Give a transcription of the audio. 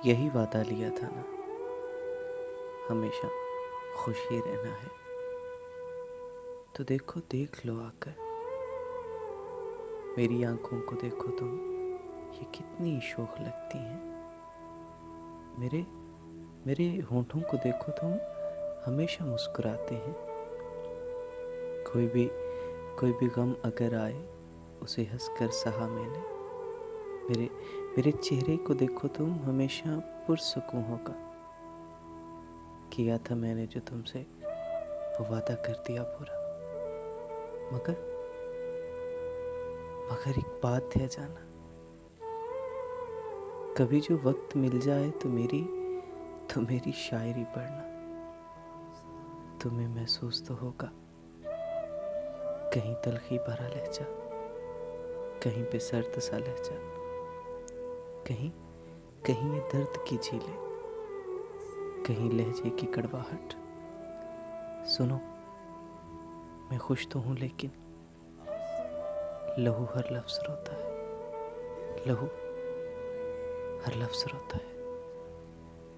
यही वादा लिया था ना, हमेशा खुश ही रहना है। तो देखो, देख लो आकर, मेरी आंखों को देखो तुम, ये कितनी शोख लगती हैं। मेरे मेरे होंठों को देखो तुम, हमेशा मुस्कुराते हैं। कोई भी कोई भी गम अगर आए, उसे हंसकर सहा मैंने। मेरे मेरे चेहरे को देखो तुम, हमेशा पुरसुकून होगा। किया था मैंने जो तुमसे, वो वादा कर दिया पूरा। मगर मगर एक बात है जाना, कभी जो वक्त मिल जाए तो मेरी शायरी पढ़ना। तुम्हें महसूस तो होगा, कहीं तलखी भरा लहजा, कहीं पे सर्द सा लहजा, कहीं कहीं ये दर्द की झीलें, कहीं लहजे की कड़वाहट। सुनो, मैं खुश तो हूँ लेकिन लहू हर लफ्ज़ रोता है, लहू हर लफ्ज़ रोता है।